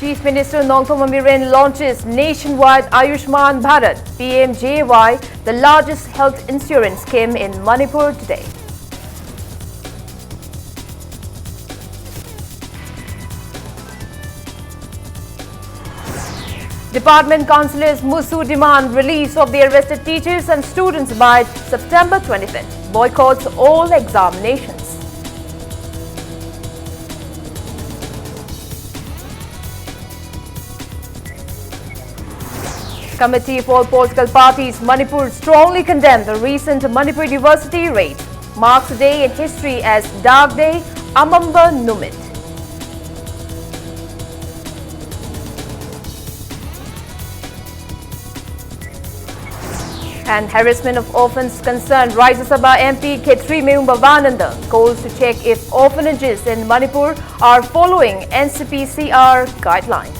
Chief Minister Nongthom Biren launches nationwide Ayushman Bharat (PMJAY), the largest health insurance scheme in Manipur today. Department councillors Musu demand release of the arrested teachers and students by September 25th. Boycotts all examinations. Committee for Political Parties Manipur strongly condemned the recent Manipur University raid. Marks a day in history as Dark Day, Amamba Numit. And harassment of orphans concerned Rajya Sabha MP Khetri Meumbavananda calls to check if orphanages in Manipur are following NCPCR guidelines.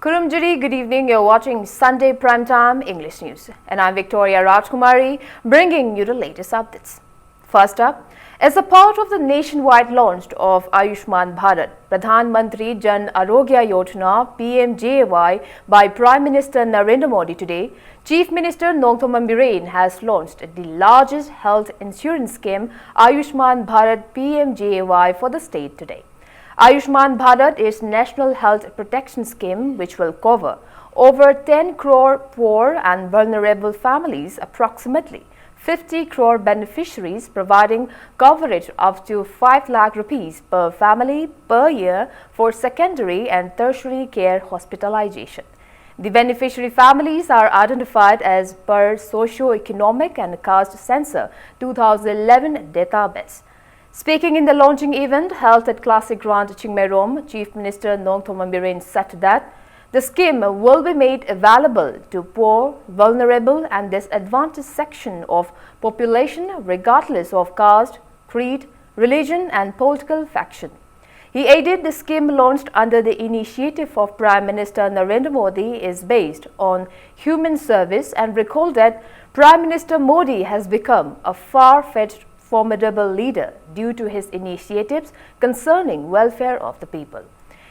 Kurumjiri, good evening. You're watching Sunday Primetime English News. And I'm Victoria Rajkumari, bringing you the latest updates. First up, as a part of the nationwide launch of Ayushman Bharat, Pradhan Mantri Jan Arogya Yojana (PMJAY) by Prime Minister Narendra Modi today, Chief Minister Nongthom Biren has launched the largest health insurance scheme, Ayushman Bharat (PMJAY) for the state today. Ayushman Bharat is National Health Protection Scheme which will cover over 10 crore poor and vulnerable families, approximately 50 crore beneficiaries, providing coverage up to 5 lakh rupees per family per year for secondary and tertiary care hospitalization. The beneficiary families are identified as per Socio-Economic and Caste Census 2011 database. Speaking in the launching event held at Classic Ground, Chingmai, Chief Minister Nongthom Biren said that the scheme will be made available to poor, vulnerable and disadvantaged section of population regardless of caste, creed, religion and political faction. He added the scheme launched under the initiative of Prime Minister Narendra Modi is based on human service and recalled that Prime Minister Modi has become a far-fetched formidable leader due to his initiatives concerning welfare of the people.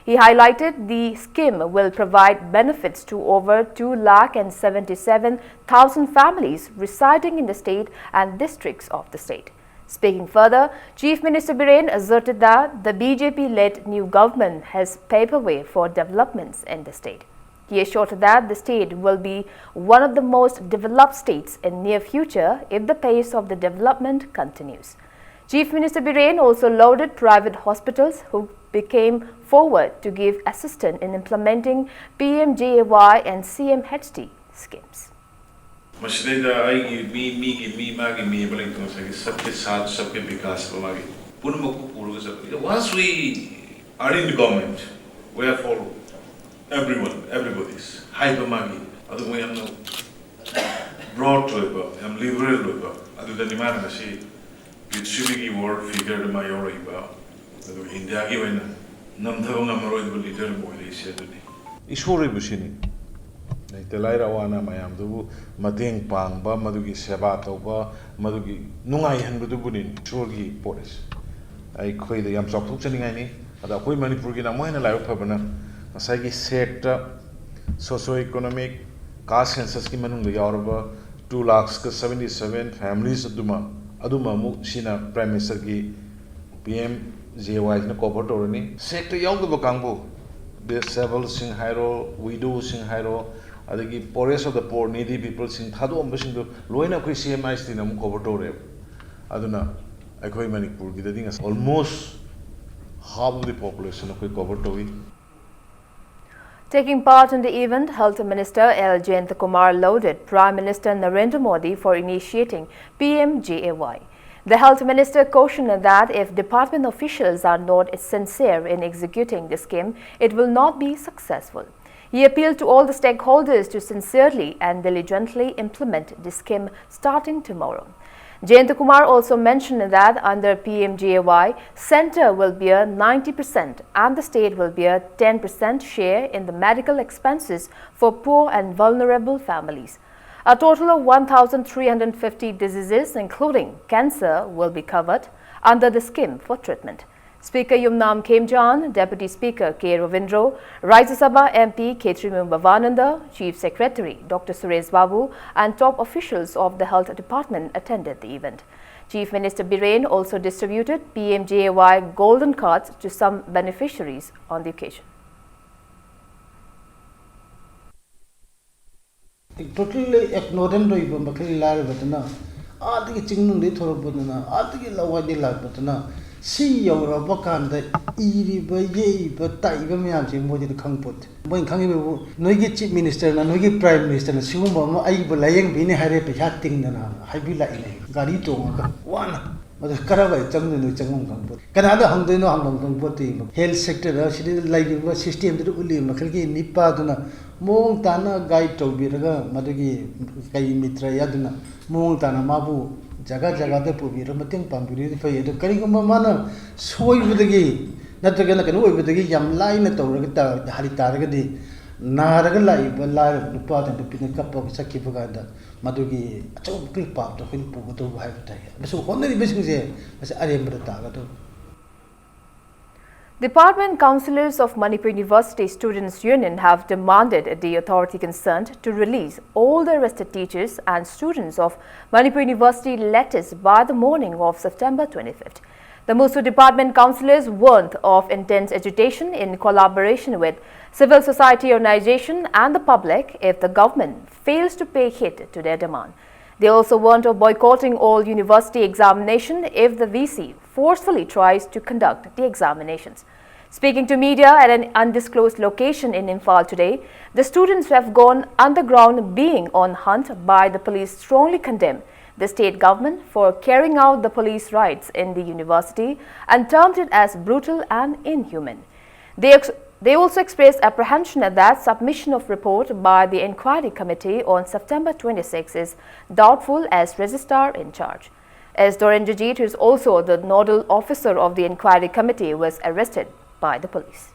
He highlighted the scheme will provide benefits to over 2,77,000 families residing in the state and districts of the state. Speaking further, Chief Minister Biren asserted that the BJP-led new government has paved the way for developments in the state. He assured that the state will be one of the most developed states in near future if the pace of the development continues. Chief Minister Biren also lauded private hospitals who came forward to give assistance in implementing PMJAY and CMHT schemes. Once we are in the government, we are for everybody's hyper magi. Adu I am no broad to I am liberal to adu the demand na si Pitsubiki world figure the mayor iba. Adu India ki wena namthaw ngamaro ibu leader boy isi adu ni. Ishuri bushini. Telai rawana mayam dubu mateng pang ba madugi seba tauba madugi nungai han budu bunin shurgi polis. Ai khoi the yam sok thuk chani ngai ni ada khoi Manipur ki na moina lai phabana. Masagi set socio-economic caste census ki manung yauraba 2,77,000 families aduma mu sina prime minister ki PMJAY na cover torani sector yaung ba kangbu disabled sing hairo widow sing hairo adagi poorest of the poor needy people sing thadu ambasing do loina koi CMI stina mu cover tore aduna akoi Manipur ki dading almost half of the population koi cover tori. Taking part in the event, Health Minister L. Jayant Kumar lauded Prime Minister Narendra Modi for initiating PMJAY. The Health Minister cautioned that if department officials are not sincere in executing the scheme, it will not be successful. He appealed to all the stakeholders to sincerely and diligently implement the scheme starting tomorrow. Jayant Kumar also mentioned that under PMJAY, Centre will bear 90% and the state will bear 10% share in the medical expenses for poor and vulnerable families. A total of 1,350 diseases, including cancer, will be covered under the scheme for treatment. Speaker Yumnam Khemjan, Deputy Speaker K. Ravindro, Rajya Sabha MP Khetrimu Bhavananda, Chief Secretary Dr. Suresh Babu and top officials of the Health Department attended the event. Chief Minister Biren also distributed PMJAY golden cards to some beneficiaries on the occasion. Totally ignorant of the Makali Larvatana, Adi Chingundi Torobuna, Adi Lawadi Larvatana, see your Bakan, the Iri, but Taivamian, Modi the Kangput. When Kangi, no Chief Minister, no Prime Minister, and Summa, I will laying Bini Harry Hatting than I be like Garito, one. But the Karaway, Changu Changu, Canada Hungry no Hong Kong, health sector, she did like a system to Uli, Makaki, Nipaduna, Montana, Guide to Biraga, Madagi, Mitra Yaduna, Montana Mabu, Jaga Jagata Pubi, Ramating Pampuri, the Karigama, soy with the gay, not to get away with the yam line at the Haritaragadi, Naragalai, but lie the part and the cup of Sakipagada. Madugi, a top clip out of Hilpo to have time. So, one of the business here is I am the Department Councillors of Manipur University Students' Union have demanded the authority concerned to release all the arrested teachers and students of Manipur University latest by the morning of September 25th. The Musu Department Councillors warned of intense agitation in collaboration with civil society organization and the public if the government fails to pay heed to their demand. They also warned of boycotting all university examination if the VC forcefully tries to conduct the examinations. Speaking to media at an undisclosed location in Imphal today, the students who have gone underground being on hunt by the police strongly condemn the state government for carrying out the police raids in the university and termed it as brutal and inhuman. They also expressed apprehension that submission of report by the inquiry committee on September 26 is doubtful as registrar in charge. As Dorendrajit, who is also the nodal officer of the inquiry committee, was arrested by the police.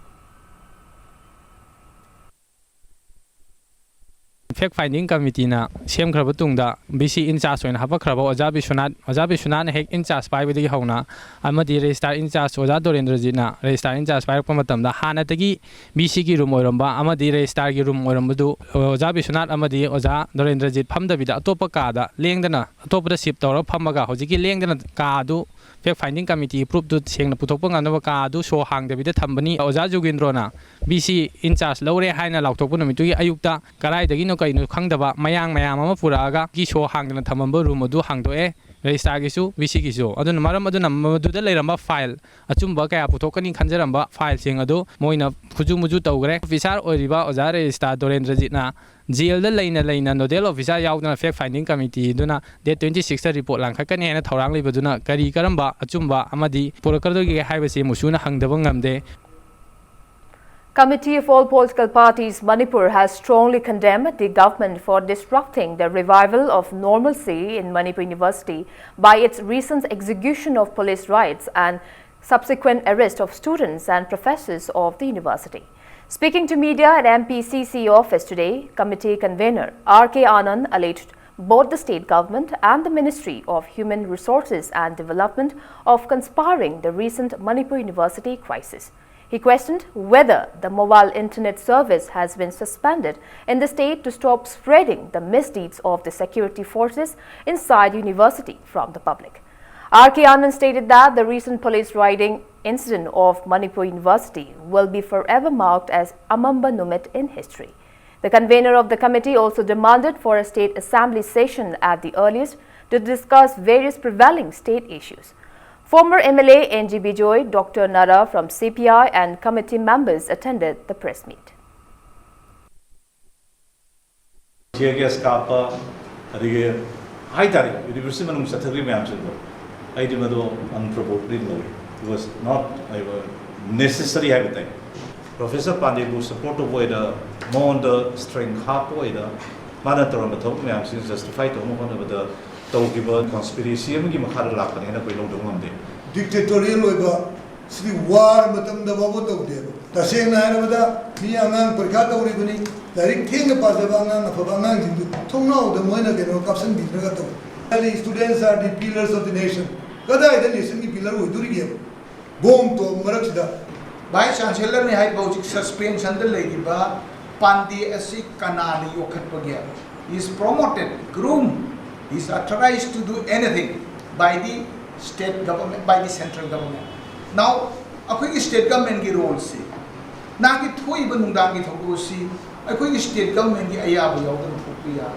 Fact finding committee na same kraba tungda BC in charge oina haba kraba Oja Bishunat hek in charge pai bidi hauna amadi registrar in charge Oja Dorendrajit na registrar in charge pai rakpa matamda hana tagi BC ki room oiramba amadi registrar ki room oirambadu Oja Bishunat amadi Oja Dorendrajit phamda bida atopa ka da lengdana atopa da ship tawra phamaga hojiki lengdana ka du fact finding committee proof du sengna puthokpa ngana ka du so hangda bida thambani Oja Jugindro na BC in charge lawre haina lautokpa numitu gi ayukta karai dagi no kainu khangdaba mayang ama puraga gi show hangdana thamamba room adu hangdoe registrar gisu VC gisu aduna maram aduna maduda leiramba file achumba kaya puthokani khanjaramba file sing adu moina khujumuju tawgre officer oriba Oja registrar Dorendrajit na jail da leina nodal officer yaudna fact finding committee duna date 26 report langkhakani hena thorang libaduna kari karamba achumba amadi purakardogi haibase musuna hangdaba ngamde. Committee of all political parties Manipur has strongly condemned the government for disrupting the revival of normalcy in Manipur University by its recent execution of police raids and subsequent arrest of students and professors of the university. Speaking to media at MPCC office today, committee convener R.K. Anand alleged both the state government and the Ministry of Human Resources and Development of conspiring the recent Manipur University crisis. He questioned whether the mobile internet service has been suspended in the state to stop spreading the misdeeds of the security forces inside university from the public. R.K. Anand stated that the recent police raiding incident of Manipur University will be forever marked as Amamba Numit in history. The convener of the committee also demanded for a state assembly session at the earliest to discuss various prevailing state issues. Former MLA NG Bijoy, Dr. Nara from CPI and committee members attended the press meet. University it was not necessary everything. Professor Pandebu support the more the strength halfway the mandatory method justify to move the conspiracy dictatorial Sidi war matam da babu tau de taseng na hara bada mi angang parkha tau ri bani dari thing pa sa angang fa angang jindu thong na da moina ke no caption bi na tau the students are the pillars of the nation kada ida nation ki pillar ho duri ge bom to marak sida Vice Chancellor ne hai bauchik suspension da lei ba Pandi asi kanani yokhat pagya is promoted groomed he is authorized to do anything by the state government by the central government now akhoi state government ki role si na ki thui ba nungdang ki thodu si akhoi state government ki ayabu yawdan phupiya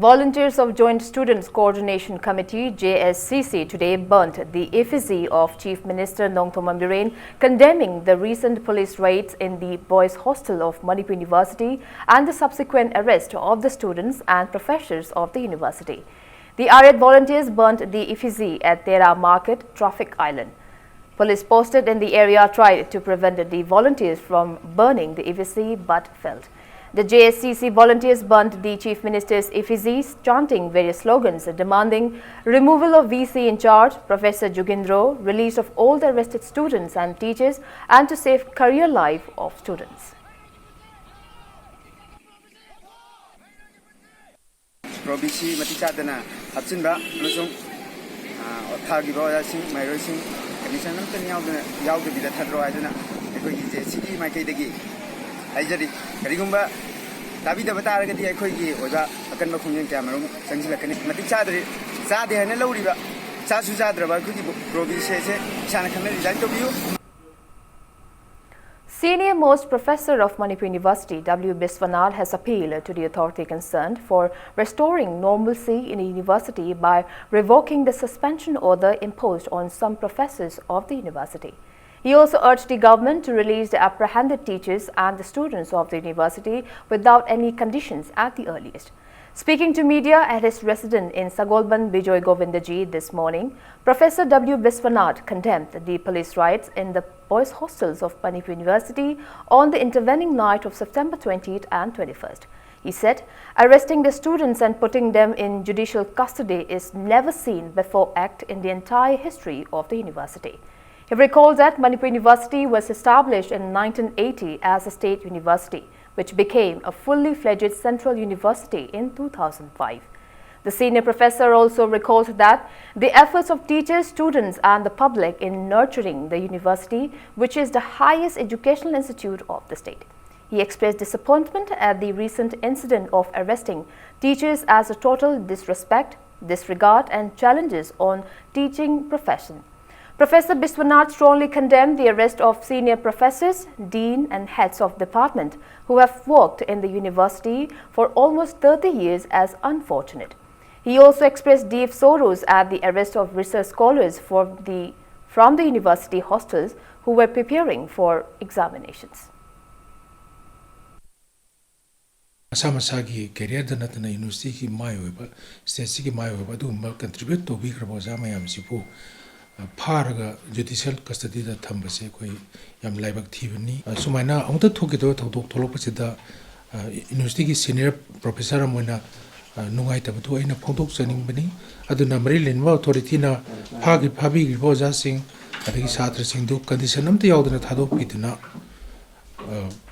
Volunteers of Joint Students Coordination Committee JSCC today burnt the effigy of Chief Minister Nongthom Ambiren, condemning the recent police raids in the boys' hostel of Manipur University and the subsequent arrest of the students and professors of the university. The Aryat volunteers burnt the effigy at Tera Market, Traffic Island. Police posted in the area tried to prevent the volunteers from burning the effigy but failed. The JSCC volunteers burnt the Chief Minister's effigies, chanting various slogans demanding removal of VC in charge, Professor Jugindro, release of all the arrested students and teachers, and to save career life of students. Provinsi matichadana hapsinba amasung thagibawaya sing mairo sing commission namtan yawda bida thadro aidana ekoi JSCC maikaidagi aijari karigumba tabi da bataragadi ekoi gi oja akanba khungyen kamarum sangsilakani matichadri sade hana lawriba sasu sadraba kugi provinsi se chana khamne resign to biu. Senior most professor of Manipur University, W. Biswanath, has appealed to the authority concerned for restoring normalcy in the university by revoking the suspension order imposed on some professors of the university. He also urged the government to release the apprehended teachers and the students of the university without any conditions at the earliest. Speaking to media at his residence in Sagolban, Bijoy Govindaji this morning, Professor W. Biswanath condemned the police raids in the boys' hostels of Manipur University on the intervening night of September 20th and 21st. He said, arresting the students and putting them in judicial custody is never seen before act in the entire history of the university. He recalled that Manipur University was established in 1980 as a state university, which became a fully fledged central university in 2005. The senior professor also recalled that the efforts of teachers, students and the public in nurturing the university, which is the highest educational institute of the state. He expressed disappointment at the recent incident of arresting teachers as a total disrespect, disregard and challenges on teaching profession. Professor Biswanath strongly condemned the arrest of senior professors, dean and heads of department who have worked in the university for almost 30 years as unfortunate. He also expressed deep sorrows at the arrest of research scholars from the university hostels who were preparing for examinations. Masagi career da natana university ki mai hoiba state ki mai hoiba du mal contribute to bi krabo jama yam sipu Paraga judicial custody da thambase koi yam laibak thibani sumaina amta thoki do thok tholopasida university ki senior professor amoina nungai tabatu aina phondok chaning bani aduna mari lenwa authority na phabi gi boja sing adagi chhatra sing du condition amta yaudana thadok pituna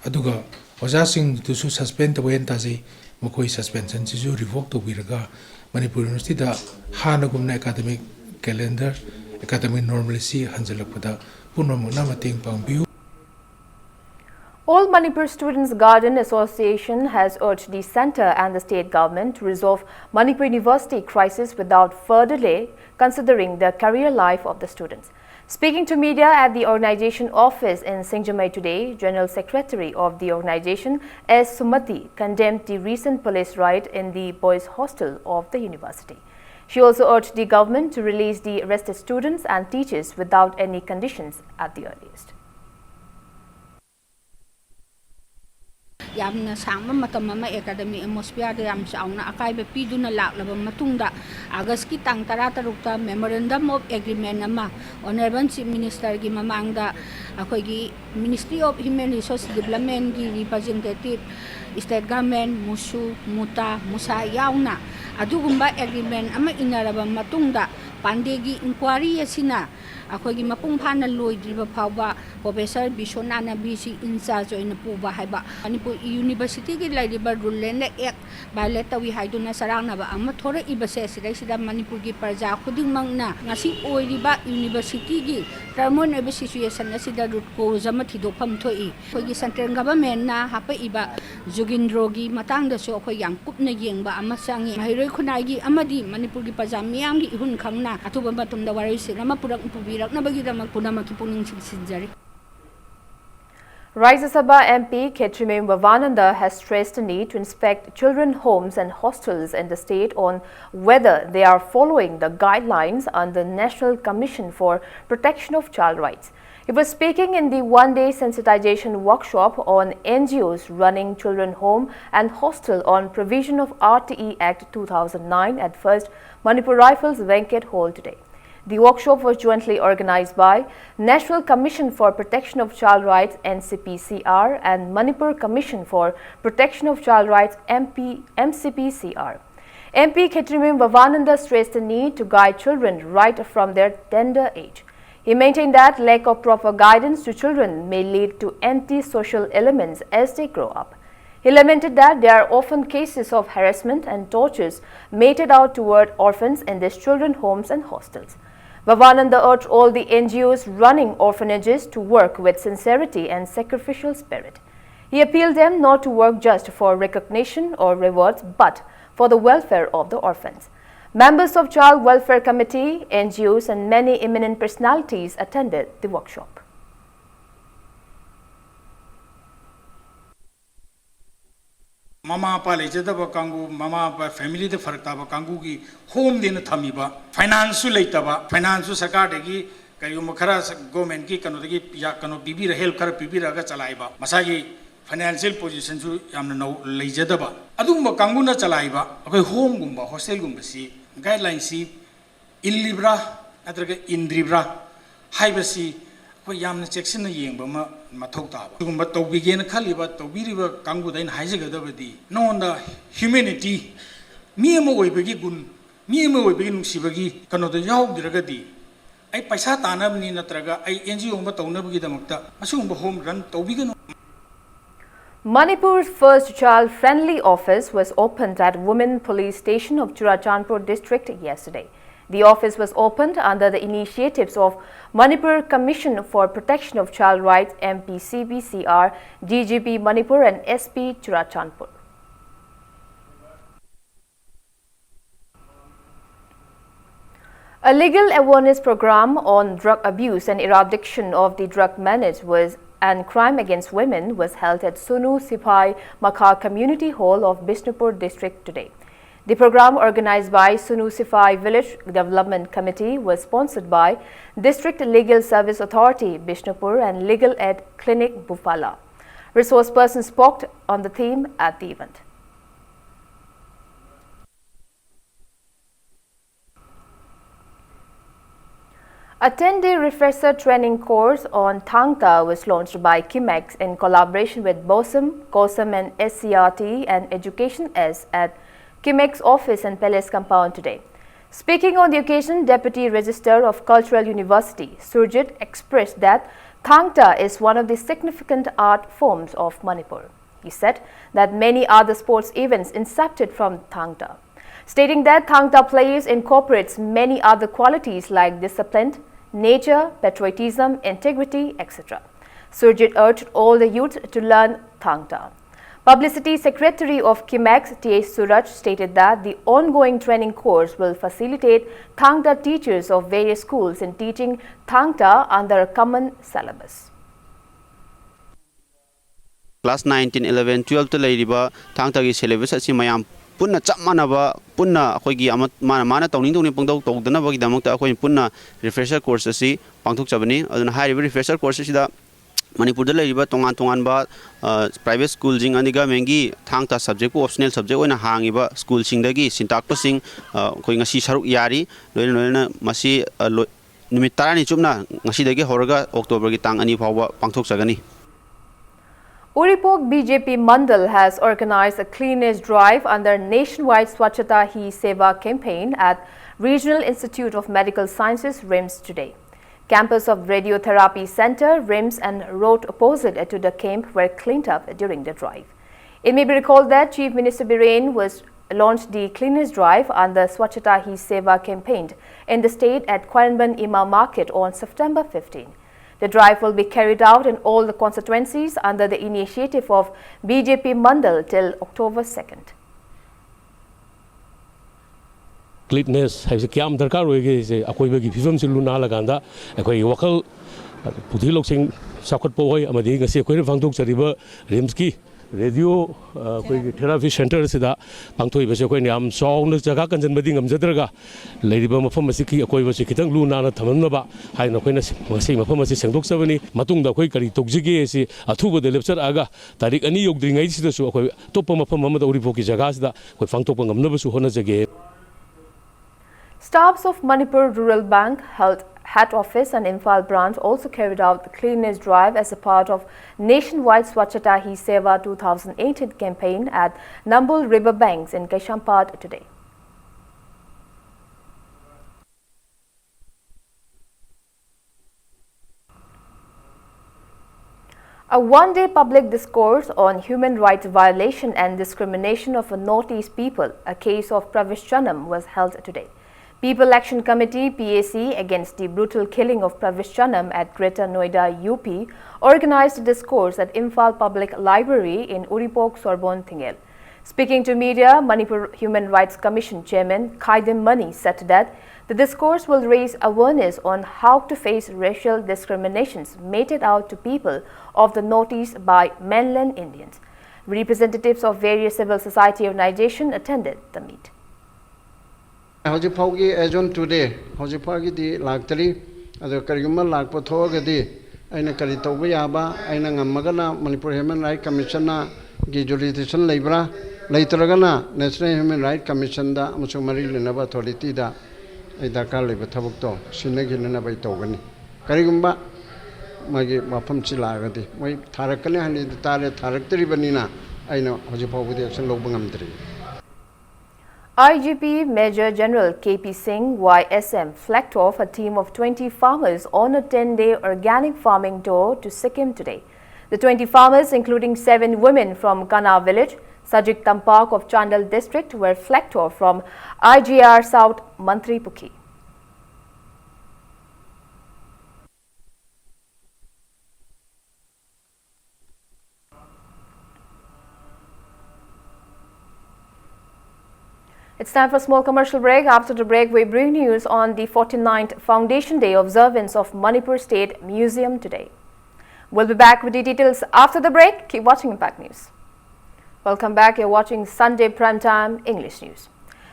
aduga oja sing tu su suspend to wen taji mokoi suspension ji ju revoke to biraga Manipur University da hana gumna academic calendar academic normalcy hanjalakpada punamuna mating pangbiu. All Manipur Students Garden Association has urged the centre and the state government to resolve Manipur University crisis without further delay, considering the career life of the students. Speaking to media at the organization office in Singjamai today, General Secretary of the organization S. Sumati condemned the recent police riot in the boys' hostel of the university. She also urged the government to release the arrested students and teachers without any conditions at the earliest. Yamna sangma matamama academy atmosphere da yam sauna akaiba piduna laklaba matungda August ki tang 13 memorandum of agreement ama honorable chief minister gi mamangda ꯑꯩꯈꯣꯏꯒꯤ Ministry of Human Resource Development ꯒꯤ representative state government musu muta musa yauna adugumba agreement ama inaraba matungda pandegi inquiry asina akhoi mapung phana loidriba phawba Professor Bishonana BC in charge oina puba haiba Manipur University gi laidiba rule and act violate tawi haiduna sarangna ba ama thora ibase sida Manipur gi parja khuding mangna ngasi oiriba university gi termon ebe situation asida root cause ama thidopam thoi khoi central government na hapa iba Jugindrogi matang da so khoi yang kupna yengba ama sangi mairoi khunai gi amadi Manipur gi parja miyam gi hun khangna atuba batum da wari sirama purak pubirak na bagi da punama ki puning sinjari. Rajya Sabha MP Khetrimem Vavananda has stressed the need to inspect children homes and hostels in the state on whether they are following the guidelines under the National Commission for Protection of Child Rights. He was speaking in the one-day sensitization workshop on NGOs running children home and hostel on provision of RTE Act 2009 at First Manipur Rifles Venkat Hall today. The workshop was jointly organized by National Commission for Protection of Child Rights NCPCR and Manipur Commission for Protection of Child Rights MCPCR. MP Khetrimem Vavananda stressed the need to guide children right from their tender age. He maintained that lack of proper guidance to children may lead to anti-social elements as they grow up. He lamented that there are often cases of harassment and tortures meted out toward orphans in these children's homes and hostels. Vavananda urged all the NGOs running orphanages to work with sincerity and sacrificial spirit. He appealed them not to work just for recognition or rewards, but for the welfare of the orphans. Members of Child Welfare Committee, NGOs and many eminent personalities attended the workshop. Mama pa lejadaba kangu mama pa family de farktaba kangu gi home din thamiba finance leitaba finance sarkar degi kayum khara government ki kanu degi ya kanu bibi ra help khara bibi ra ga chalaiba masagi financial position su yamna no lejadaba adumba kangu na chalaiba akoi home gumba hostel gumba si guidelines si illibra atraga indribra haibasi ko yamna section na yengba ma mathok taba gumba tawbigena khaliba tawbiriba kangu dain haijagadabadi nonda humanity mi amo oibagi gun mi amo oibagi nungsibagi kanoda yawdiragadi ai paisa tanabni natraga ai NGO ma tawnabagi damakta asugumba home run tawbigano. Manipur's first child-friendly office was opened at Women Police Station of Churachandpur district yesterday. The office was opened under the initiatives of Manipur Commission for Protection of Child Rights MPCBCR, DGP Manipur and SP Churachandpur. A legal awareness program on drug abuse and eradication of the drug menace and crime against women was held at Sunu Sipai Makha Community Hall of Bishnupur district today. The program, organized by Sunu Sipai Village Development Committee, was sponsored by District Legal Service Authority Bishnupur and Legal Aid Clinic Bufala. Resource persons spoke on the theme at the event. A 10-day refresher training course on Thangta was launched by Kimex in collaboration with BOSM, COSM and SCRT and Education S at Kimex office and Palace compound today. Speaking on the occasion, Deputy Registrar of Cultural University, Surjit, expressed that Thangta is one of the significant art forms of Manipur. He said that many other sports events incepted from Thangta, stating that Thangta players incorporates many other qualities like discipline, nature, patriotism, integrity, etc. Surjit urged all the youth to learn Thangta. Publicity Secretary of Kimex, T.H. Suraj, stated that the ongoing training course will facilitate Thangta teachers of various schools in teaching Thangta under a common syllabus. Class 9, 10, 11, 12 to Ladiba, Thangta syllabus as Mayam Punna Chapmanaba, Punna, Hogi, Mana, Tony, Pungdo, Danabagi, Damota, Punna, refresher courses, Pangtuk Chabani, and high refresher courses. Manipur da laiba tongan ba private school jing aniga mengi thangta subject optional subject oina hangiba school sing dagi sintak pasing koi ngasi saruk yari loina masi ꯅꯨꯃꯤꯠ 10ꯅꯤ ꯆꯨꯞꯅ ꯉꯁꯤꯗꯒꯤ ꯍꯧꯔꯒ ꯑꯣꯛꯇꯣꯕꯔꯒꯤ ꯇꯥꯡ 2 ꯐꯥꯎꯕ ꯄꯥꯡꯊꯣꯛꯆꯒꯅꯤ Uripok BJP Mandal has organized a cleanliness drive under nationwide Swachhata Hi Seva campaign at Regional Institute of Medical Sciences, RIMS, today. Campus of Radiotherapy Center, RIMS, and road opposite to the camp were cleaned up during the drive. It may be recalled that Chief Minister Biren was launched the cleanliness drive under Swachhata Hi Seva campaign in the state at Kwaranban Ima Market on September 15. The drive will be carried out in all the constituencies under the initiative of BJP Mandal till October 2nd. Cleanliness has a camp darkar hoige se akoi bagi phifam se luna laganda akoi wakal puthi loksing sakhat po hoi amadi ngasi akoi phangdok chariba RIMS ki radio akoi therapy center sida pangthoi base akoi niam song na jaga kanjan badi ngamjadraga leiriba mafam asiki akoi base kitang luna na thamnaba haina akoi na ngasi mafam asi sengdok sabani matungda akoi kari tokjige si athuba de lecture aga tarik ani yogdringai sida su akoi topa mafam amada Uripok ki jaga sida akoi phangtok ngamnaba su hona jage. Staffs of Manipur Rural Bank Head Office and Imphal branch also carried out the cleanliness drive as a part of nationwide Swachhata Hi Seva 2018 campaign at Nambul River Banks in Kaishampad today. A one-day public discourse on human rights violation and discrimination of a Northeast people, a case of Pravish Chanam, was held today. People Action Committee PAC against the brutal killing of Pravish Chanam at Greater Noida UP organized a discourse at Imphal Public Library in Uripok, Sorbonne, Thingel. Speaking to media, Manipur Human Rights Commission Chairman Khaidim Mani said that the discourse will raise awareness on how to face racial discriminations meted out to people of the Northeast by mainland Indians. Representatives of various civil society organizations attended the meet. Hojipaugi ajon today, Hojipagi di lactari, other Kariguma Lakpotogadi, Aina Karitoba Yaba, Aina Magana, Manipur Human Rights Commissioner, Gijulitation Libra, Lateragana, National Human Rights Commission, da Musumari Linaba Authority, da Idakali Batabukto, Sinagina by Togani. Karigumba, Magi Wapam Chilagadi, my Tarakana and the Tarakari Banina, I know Hojipau action Lobangam 3. IGP Major General KP Singh YSM flagged off a team of 20 farmers on a 10-day organic farming tour to Sikkim today. The 20 farmers, including 7 women from Kana village, Sajik Tampak of Chandal district, were flagged off from IGR South Mantri Pukhi. It's time for a small commercial break. After the break, we bring news on the 49th Foundation Day observance of Manipur State Museum today. We'll be back with the details after the break. Keep watching Impact News. Welcome back. You're watching Sunday Primetime English News.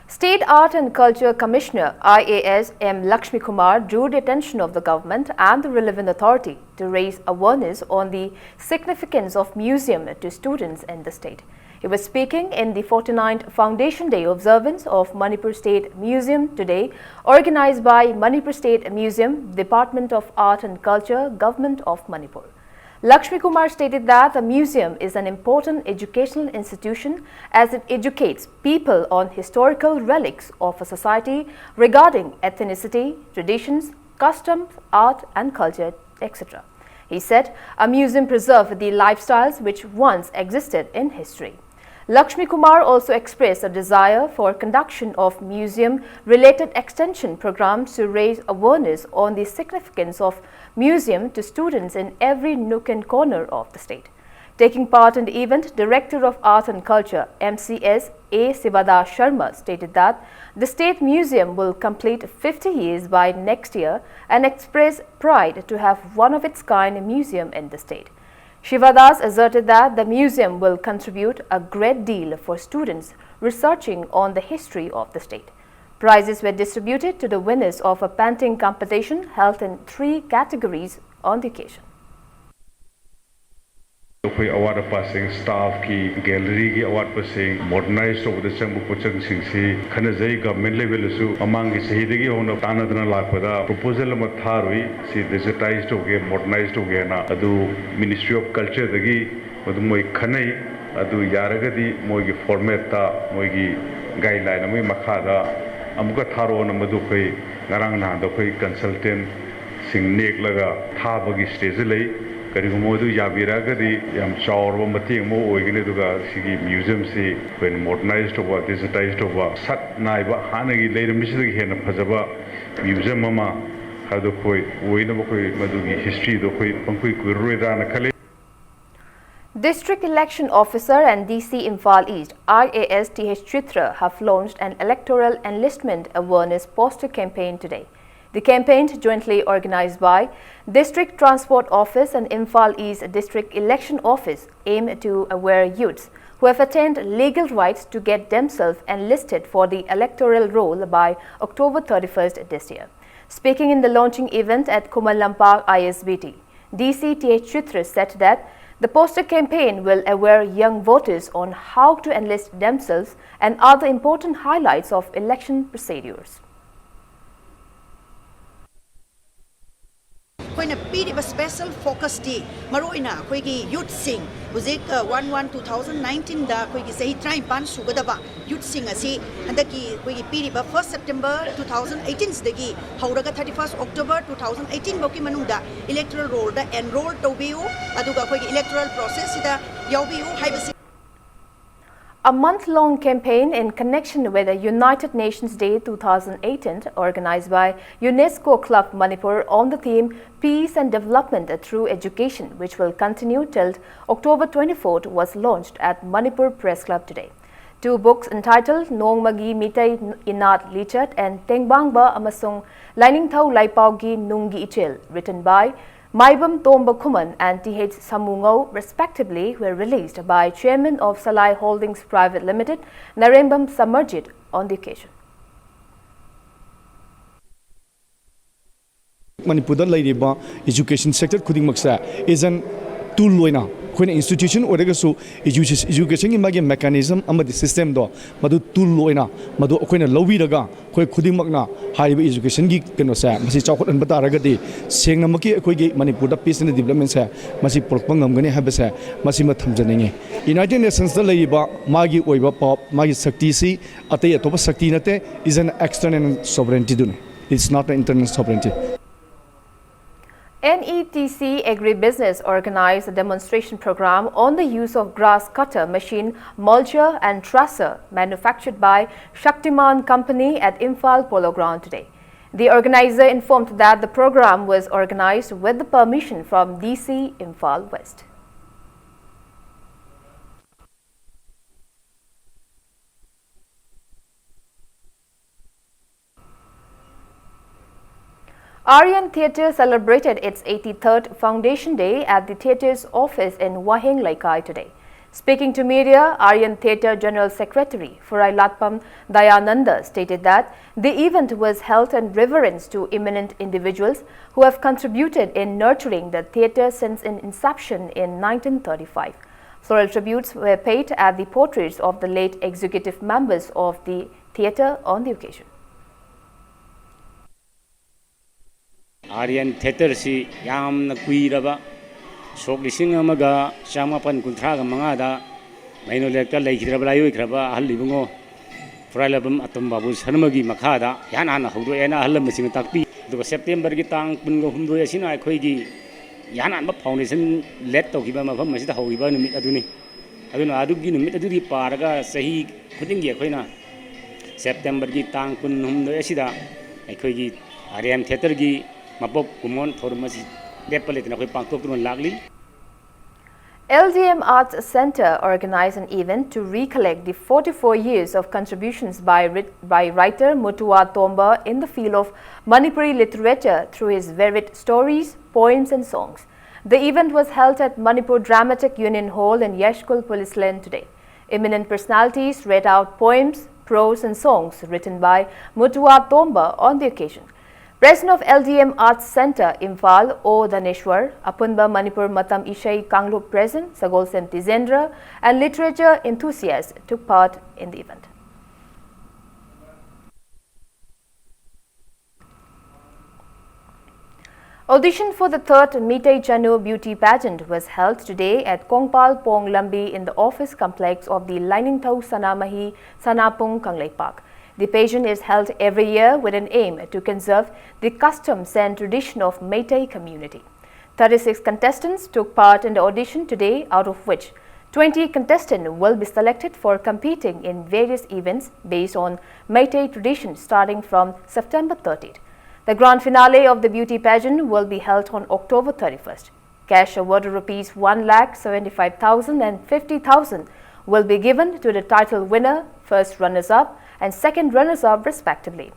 State Art and Culture Commissioner IAS M. Lakshmi Kumar drew the attention of the government and the relevant authority to raise awareness on the significance of museum to students in the state. He was speaking in the 49th Foundation Day observance of Manipur State Museum today, organized by Manipur State Museum, Department of Art and Culture, Government of Manipur. Lakshmi Kumar stated that the museum is an important educational institution as it educates people on historical relics of a society regarding ethnicity, traditions, customs, art and culture, etc. He said a museum preserves the lifestyles which once existed in history. Lakshmi Kumar also expressed a desire for conduction of museum-related extension programs to raise awareness on the significance of museum to students in every nook and corner of the state. Taking part in the event, Director of Art and Culture, MCS A. Sivada Sharma, stated that the State Museum will complete 50 years by next year and expressed pride to have one of its kind museum in the state. Shivadas asserted that the museum will contribute a great deal for students researching on the history of the state. Prizes were distributed to the winners of a painting competition held in 3 categories on the occasion. ꯑꯩꯈꯣꯏ ꯑꯋꯥꯠ ꯑꯄꯥꯁꯤꯡ ꯁ꯭ꯇꯥꯐꯀꯤ ꯒꯦꯂꯔꯤꯒꯤ ꯑꯋꯥꯠꯄꯁꯤꯡ modernise ꯇꯧꯕꯗ ꯆꯪꯕ ꯄꯣꯠꯆꯪꯁꯤꯡꯁꯤ ꯈꯟꯅꯖꯩ government ꯂꯦꯚꯦꯜꯗꯁꯨ ꯃꯃꯥꯡꯒꯤ ꯆꯍꯤꯗꯒꯤ ꯍꯧꯅ ꯇꯥꯟꯅꯗꯅ ꯂꯥꯛꯄꯗ proposal ꯑꯃ ꯊꯥꯔꯨꯏ ꯁꯤ digitise ꯇꯧꯒꯦ modernise ꯇꯧꯒꯦꯅ ꯑꯗꯨ ꯃꯤꯅꯤꯁꯇ꯭ꯔꯤ ꯑꯣꯐ ꯀꯜꯆꯔꯗꯒꯤ ꯃꯗꯨ ꯃꯣꯏ ꯈꯟꯅꯩ ꯑꯗꯨ ꯌꯥꯔꯒꯗꯤ ꯃꯣꯏꯒꯤ ꯐꯣꯔꯃꯦꯠꯇ ꯃꯣꯏꯒꯤ ꯒꯥꯏꯗꯂꯥꯏꯟ ꯑꯃꯒꯤ ꯃꯈꯥꯗ ꯑꯃꯨꯛꯀ ꯊꯥꯔꯛꯑꯣꯅ ꯃꯗꯨ ꯑꯩꯈꯣꯏ ꯉꯔꯥꯡ ꯅꯍꯥꯟꯗ ꯑꯩꯈꯣꯏ ꯀꯟꯁꯜꯇꯦꯟꯠꯁꯤꯡ ꯅꯦꯛꯂꯒ ꯊꯥꯕꯒꯤ ꯁ꯭ꯇꯦꯖꯗ ꯂꯩ ꯀꯔꯤꯒꯨꯝꯕ ꯑꯗꯨ ꯌꯥꯕꯤꯔꯒꯗꯤ ꯌꯥꯝ ꯆꯥꯎꯔꯕ ꯃꯇꯦꯡ ꯑꯃ ꯑꯣꯏꯒꯅꯤ ꯑꯗꯨꯒ ꯁꯤꯒꯤ ꯃ꯭ꯌꯨꯖꯤꯌꯝꯁꯤ ꯑꯩꯈꯣꯏꯅ ꯃꯣꯗꯔꯅꯥꯏꯖ ꯇꯧꯕ ꯗꯤꯖꯤꯇꯥꯏꯖ ꯇꯧꯕ ꯁꯛ ꯅꯥꯏꯕ ꯍꯥꯟꯅꯒꯤ ꯂꯩꯔꯝꯃꯤꯁꯤꯗꯒꯤ ꯍꯦꯟꯅ ꯐꯖꯕ ꯃ꯭ꯌꯨꯖꯤꯌꯝ ꯑꯃ ꯍꯥꯏꯕꯗꯣ ꯑꯩꯈꯣꯏ ꯑꯣꯏꯅꯕ ꯑꯩꯈꯣꯏ ꯃꯗꯨꯒꯤ ꯍꯤꯁꯇ꯭ꯔꯤꯗꯣ ꯑꯩꯈꯣꯏ ꯄꯪꯀꯨꯏ ꯀꯨꯏꯔꯔꯣꯏꯗ꯭ꯔꯥꯅ ꯈꯜꯂꯤ. District Election Officer and DC Imphal East IAS TH Chitra have launched an electoral enlistment awareness poster campaign today. The campaign, jointly organized by District Transport Office and Imphal East District Election Office, aim to aware youths who have attained legal rights to get themselves enlisted for the electoral roll by October 31st this year. Speaking in the launching event at Kumalampak ISBT, DC TH Chitra said that the poster campaign will aware young voters on how to enlist themselves and other important highlights of election procedures. ꯑꯩꯈꯣꯏꯅ ꯄꯤꯔꯤꯕ special ꯐꯣꯀꯁꯇꯤ ꯃꯔꯨꯑꯣꯏꯅ ꯑꯩꯈꯣꯏꯒꯤ ꯌꯨꯠꯁꯤꯡ ꯍꯧꯖꯤꯛ 1/1/2019ꯗ ꯑꯩꯈꯣꯏꯒꯤ ꯆꯍꯤ 19 ꯁꯨꯒꯗꯕ ꯌꯨꯠꯁꯤꯡ ꯑꯁꯤ ꯍꯟꯗꯛꯀꯤ ꯑꯩꯈꯣꯏꯒꯤ ꯄꯤꯔꯤꯕ 1 ꯁꯦꯞꯇꯦꯝꯕꯔ 2018ꯗꯒꯤ ꯍꯧꯔꯒ 31 ꯑꯣꯛꯇꯣꯕꯔ 2018 ꯐꯥꯎꯒꯤ ꯃꯅꯨꯡꯗ ꯏꯂꯦꯛꯇꯣꯔꯦꯜ ꯔꯣꯜꯗ ꯑꯦꯟꯔꯣꯜ ꯇꯧꯕꯤꯌꯨ ꯑꯗꯨꯒ ꯑꯩꯈꯣꯏꯒꯤ ꯏꯂꯦꯛꯇꯣꯔꯦꯜ ꯄ꯭ꯔꯣꯁꯦꯁꯁꯤꯗ ꯌꯥꯎꯕꯤꯌꯨ ꯍꯥꯏꯕꯁꯤ. A month-long campaign in connection with the United Nations Day 2018 organized by UNESCO Club Manipur on the theme Peace and Development Through Education, which will continue till October 24th, was launched at Manipur Press Club today. Two books entitled Nongmagi Mitai Inat Lichat and Tengbangba Amasung Lainingthau Laipaugi Nungi Ichil, written by Maibam Tomba Kuman and TH Samungau, respectively, were released by Chairman of Salai Holdings Private Limited, Narembam Samarjit, on the occasion. Manipur lairiba education sector khuding maksa is an tool loina khoi institution oragasu education imagi mechanism amadi system do madu tool loina madu akoina lobiraga khoi khuding makna hariba education gi keno sa masi chawkhot an bataragadi sengna maki akoi gi Manipur da peace and development sa masi porkpang ngamgani habasa masi ma thamjanenge United Nations da lairiba magi oiba pop magi sakti si atai atopa sakti nate is an external sovereignty dun it's not an internal sovereignty. NETC Agribusiness organized a demonstration program on the use of grass cutter machine, mulcher and trusser manufactured by Shaktiman Company at Imphal Polo Ground today. The organizer informed that the program was organized with the permission from DC Imphal West. Aryan Theatre celebrated its 83rd Foundation Day at the theatre's office in Waheng Laikai today. Speaking to media, Aryan Theatre General Secretary Furai Latpam Dayananda stated that the event was held in reverence to eminent individuals who have contributed in nurturing the theatre since its inception in 1935. Floral tributes were paid at the portraits of the late executive members of the theatre on the occasion. Aryan Theatre si yam na kuiraba sok lising amaga chamapan kuntraga mangada maino lekta leikhiraba layo ikraba halibungo Fralabam atom babu sarmagi makhada yana na hudo ena halam masing takpi duga September gi tang pungo humdo yasina akhoi gi yana ma foundation let to giba mafam masida hoiba numit aduna adugi numit adudi paraga sahi khuding gi akhoina September gi tang pun humdo yasida akhoi gi Aryan Theatre gi LDM Arts Center organized an event to recollect the 44 years of contributions by writer Mutua Tomba in the field of Manipuri literature through his varied stories, poems and songs. The event was held at Manipur Dramatic Union Hall in Yeshkul Police Lane today. Eminent personalities read out poems, prose and songs written by Mutua Tomba on the occasion. President of LDM Arts Center, Imphal, O. Dhaneshwar, Apunba Manipur Matam Ishai Kanglup President, Sagolsem Tizendra, and literature enthusiasts took part in the event. Audition for the third Meitei Chanu beauty pageant was held today at Kongpal Pong Lambi in the office complex of the Liningthau Sanamahi Sanapung Kanglei Park. The pageant is held every year with an aim to conserve the customs and tradition of Meitei community. 36 contestants took part in the audition today, out of which 20 contestants will be selected for competing in various events based on Meitei tradition starting from September 30th. The grand finale of the beauty pageant will be held on October 31st. Cash award of rupees 1,75,000 and 50,000 will be given to the title winner, first runners-up and second runners-up respectively.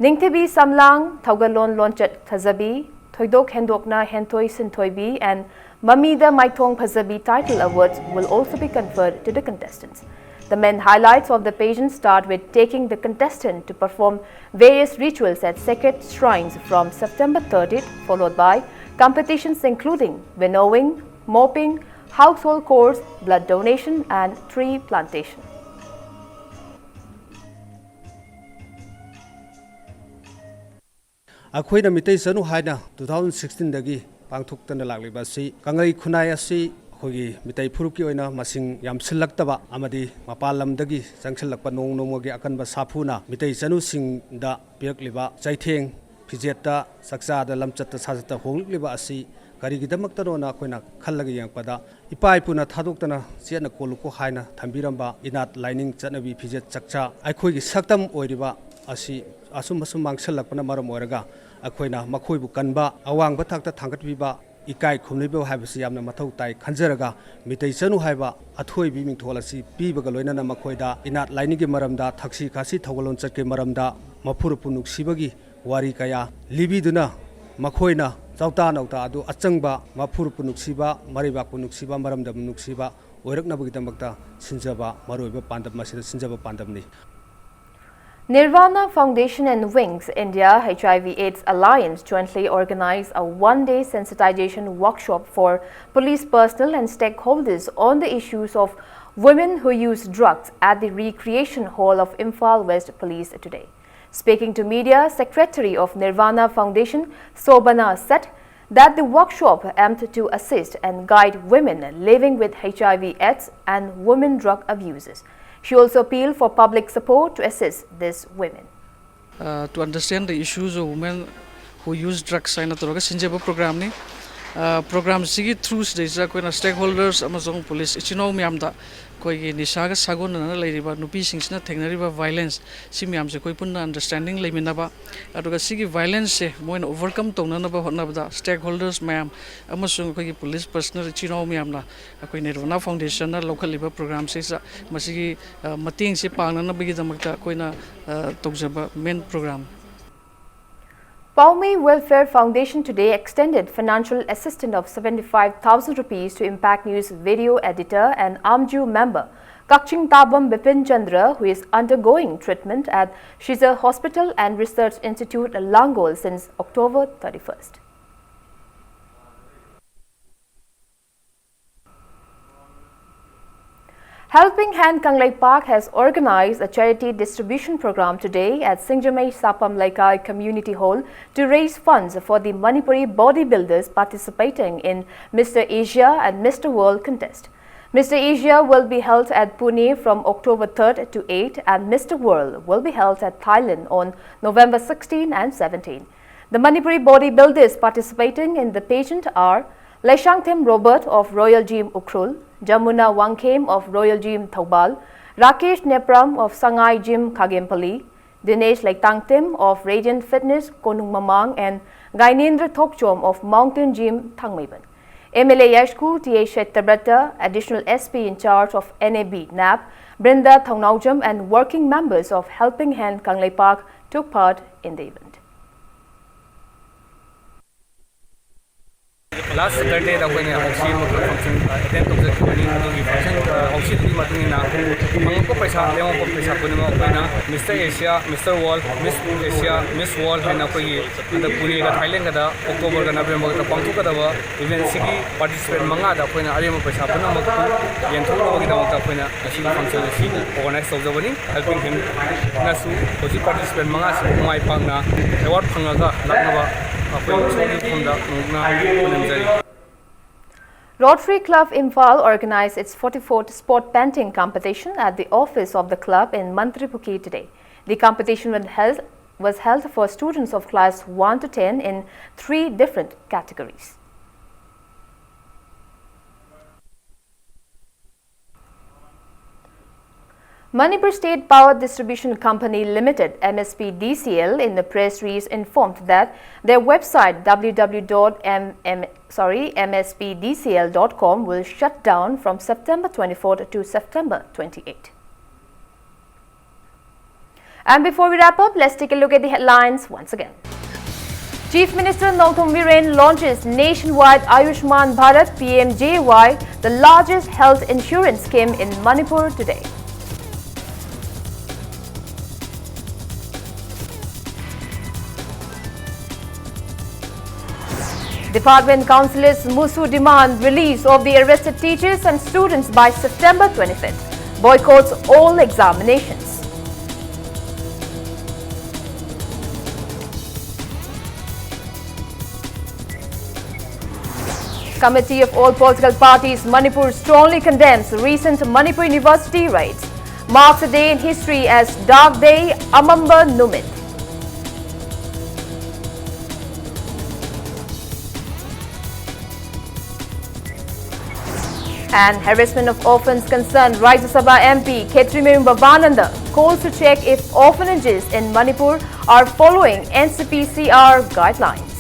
Ningtibi Samlang, Taugalon Lonchet Tazabi, Thoidok Hendokna Hentoi Sintoibi and Mamida Maitong Pazabi title awards will also be conferred to the contestants. The main highlights of the pageant start with taking the contestant to perform various rituals at sacred shrines from September 30th, followed by competitions including winnowing, mopping, household chores, blood donation and tree plantation. Akhoi Mitei Sanu Haina 2016 dagi pangthuktan lagliba si Kangai Khunai asi Hogi Mitei Puruki oina masing yam silaktaba amadi mapalam dagi sangsilakpa nong nomogi akan ba sapuna Mitei Sanu sing da pirakliba chaitheng pijeta saksa da lamchatta sajata hongliba asi karigidamakta rona koina khallaga yangpada ipai puna thadoktana siana koluko haina thambiramba inat lining chanabi pijet chakcha aikhoi gi saktam oiriba asi asum basum mangsalakpana maram oraga akoina makhoibu kanba awang bathakta thangatbiba ikai khumnibo haibasi yamna mathau tai khanjaraga mitei chanu haiba athoi bi mingtholasi pibaga loinana makhoida inat lainigi maramda thaksi khasi thogolon chatke maramda mafur punuk sibagi wari kaya libiduna makhoina chauta nauta adu achangba mafur punuk siba mariba punuk siba maramda punuk siba oiraknabagi damakta sinjaba maroiba pandam masida sinjaba pandamni. Nirvana Foundation and Wings India HIV/AIDS Alliance jointly organized a one-day sensitization workshop for police personnel and stakeholders on the issues of women who use drugs at the Recreation Hall of Imphal West Police today. Speaking to media, Secretary of Nirvana Foundation, Sobana, said that the workshop aimed to assist and guide women living with HIV/AIDS and women drug abusers. She also appealed for public support to assist these women. To understand the issues of women who use drugs, I know sinjaba program ni program sigi through this stakeholders among police. Ichino miyamda koi nisaga sagon na leiriba nupi singsna thengnariba violence si miyamse koi punna understanding leiminaba aduga sigi violence se moin overcome tonanaba hotnabda stakeholders mayam amasung koi police personnel ichino miyamna koi Nirvana Foundation na local liba program se sa masigi mating se pangnana bigi damakta koina tokjaba main program. Paumi Welfare Foundation today extended financial assistance of 75,000 rupees to Impact News video editor and Amju member Kakching Tabam Bipin Chandra, who is undergoing treatment at Shiza Hospital and Research Institute, Langol since October 31st. Helping Hand Kanglei Park has organized a charity distribution program today at Singjamei Sapam Laikai Community Hall to raise funds for the Manipuri bodybuilders participating in Mr. Asia and Mr. World contest. Mr. Asia will be held at Pune from October 3rd to 8th and Mr. World will be held at Thailand on November 16 and 17. The Manipuri bodybuilders participating in the pageant are Leshangthem Robert of Royal Gym Ukhrul, Jamuna Wangkem of Royal Gym Thoubal, Rakesh Nepram of Sangai Gym Khagempally, Dinesh Laiktangtim of Radiant Fitness Konung Mamang and Gainendra Thokchom of Mountain Gym Thangmaiban. MLA Yashkul T.A. Shettabrata, additional SP in charge of NAB NAP, Brinda Thongnaujam and working members of Helping Hand Kanglei Park took part in the event. last Saturday da koina ausi mo function attend to the function ausi di matung na mang ko paisa lemo ko paisa ko mo koina Mr Asia Mr World Miss Asia Miss World na ko yi da puri ga Thailand da October ga November da pangtu ka da wa event sigi participant manga da koina ari mo paisa ko mo ko yen tho lo gi da ta koina asi function si organize so jawani helping him na su oji participant manga si mai pang na award phanga ga lakna ba Rotary Club Imphal organized its 44th sport painting competition at the office of the club in Manipur today. The competition was held for students of class 1 to 10 in 3 different categories. Manipur State Power Distribution Company Limited (MSPDCL) in the press release informed that their website www.mspdcl.com will shut down from September 24 to September 28. And before we wrap up, let's take a look at the headlines once again. Chief Minister Nongthong Viren launches nationwide Ayushman Bharat (PMJY), the largest health insurance scheme in Manipur today. Department councillors Musu demand release of the arrested teachers and students by September 25th. Boycotts all examinations. Committee of all political parties Manipur strongly condemns recent Manipur University raids. Marks a day in history as Dark Day Amamba Numit. And harassment of orphans concerned Rajya Sabha MP Khetrimeru Bhavananda calls to check if orphanages in Manipur are following NCPCR guidelines.